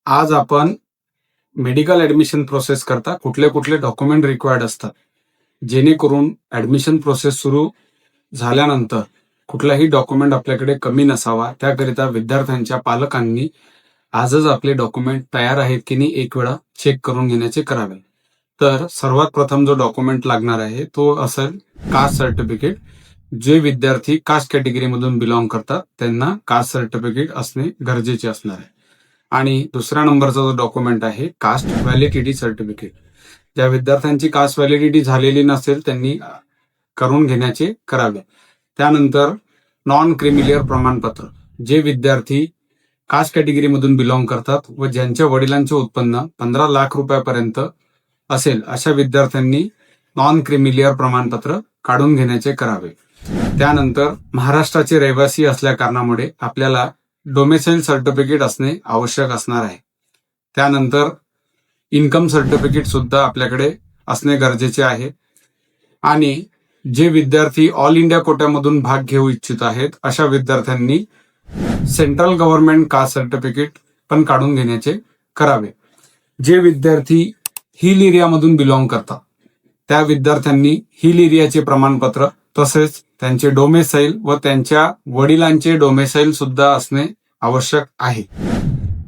आज आपण medical admission process करता कुठले कुठले डॉक्युमेंट रिक्वायर्ड असतात, जेणेकरून ऍडमिशन प्रोसेस सुरू झाल्यानंतर कुठलाही डॉक्युमेंट आपल्याकडे कमी नसावा, त्याकरिता विद्यार्थ्यांच्या पालकांनी आजच आपले डॉक्युमेंट तयार आहेत की नाही एक वेळा चेक करून घेण्याचे करावे. तर सर्वात प्रथम जो डॉक्युमेंट लागणार आहे तो असेल कास्ट सर्टिफिकेट. जे विद्यार्थी कास्ट कॅटेगरीमधून बिलॉंग करतात त्यांना कास्ट सर्टिफिकेट असणे गरजेचे असणार आहे. आणि दुसऱ्या नंबरचा जो डॉक्युमेंट आहे कास्ट व्हॅलिडिटी सर्टिफिकेट. ज्या विद्यार्थ्यांची कास्ट व्हॅलिडिटी झालेली नसेल त्यांनी करून घेण्याचे करावे. त्यानंतर नॉन क्रिमिलियर प्रमाणपत्र. जे विद्यार्थी कास्ट कॅटेगरीमधून बिलॉंग करतात व ज्यांच्या वडिलांचे उत्पन्न 15 लाख रुपयापर्यंत असेल अशा विद्यार्थ्यांनी नॉन क्रिमिलियर प्रमाणपत्र काढून घेण्याचे करावे. त्यानंतर महाराष्ट्राचे रहिवासी असल्या कारणामुळे आपल्याला डोमेसाईल सर्टिफिकेट असणे आवश्यक असणार आहे. त्यानंतर इन्कम सर्टिफिकेट सुद्धा आपल्याकडे असणे गरजेचे आहे. आणि जे विद्यार्थी ऑल इंडिया कोट्यामधून भाग घेऊ इच्छित आहेत अशा विद्यार्थ्यांनी सेंट्रल गव्हर्नमेंट कास्ट सर्टिफिकेट पण काढून घेण्याचे करावे. जे विद्यार्थी हिल एरियामधून बिलॉंग करतात त्या विद्यार्थ्यांनी हिल एरियाचे प्रमाणपत्र तसेच त्यांचे डोमेसाईल व त्यांच्या वडिलांचे डोमेसाईल सुद्धा असणे आवश्यक आहे.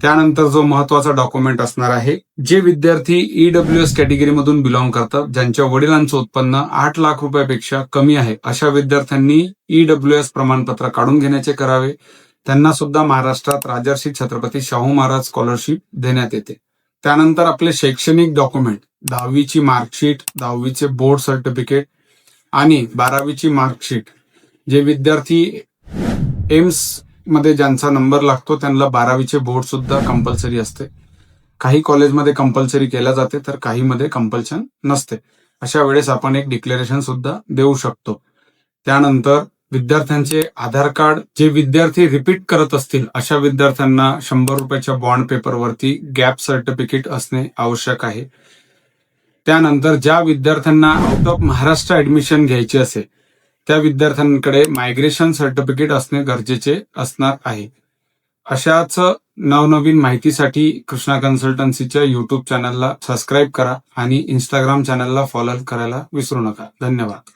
त्यानंतर जो महत्वाचा डॉक्युमेंट असणार आहे, जे विद्यार्थी ईडब्ल्यूएस कॅटेगरीमधून बिलॉंग करतात ज्यांच्या वडिलांचं उत्पन्न 8 लाख रुपयापेक्षा कमी आहे अशा विद्यार्थ्यांनी ईडब्ल्यूएस प्रमाणपत्र काढून घेण्याचे करावे. त्यांना सुद्धा महाराष्ट्रात राजर्षी छत्रपती शाहू महाराज स्कॉलरशिप देण्यात येते. त्यानंतर आपले शैक्षणिक डॉक्युमेंट 10वीची मार्कशीट, 10वीचे बोर्ड सर्टिफिकेट आणि 12वीची मार्कशीट. जे विद्यार्थी एम्स मध्ये ज्यांचा नंबर लागतो त्यांना 12वीचे बोर्ड सुद्धा कंपल्सरी असते. काही कॉलेजमध्ये कंपल्सरी केल्या जाते तर काही मध्ये कंपल्शन नसते. अशा वेळेस आपण एक डिक्लेरेशन सुद्धा देऊ शकतो. त्यानंतर विद्यार्थ्यांचे आधार कार्ड. जे विद्यार्थी रिपीट करत असतील अशा विद्यार्थ्यांना 100 रुपयाच्या बॉन्ड पेपरवरती गॅप सर्टिफिकेट असणे आवश्यक आहे. त्यानंतर ज्या विद्यार्थ्यांना आउट ऑफ महाराष्ट्र ऍडमिशन घ्यायची असेल त्या विद्यार्थ्यांकडे मायग्रेशन सर्टिफिकेट असणे गरजेचे असणार आहे. अशाच नवनवीन माहितीसाठी कृष्णा कन्सल्टन्सीच्या युट्यूब चॅनलला सबस्क्राईब करा आणि इंस्टाग्राम चॅनलला फॉलो करायला विसरू नका. धन्यवाद.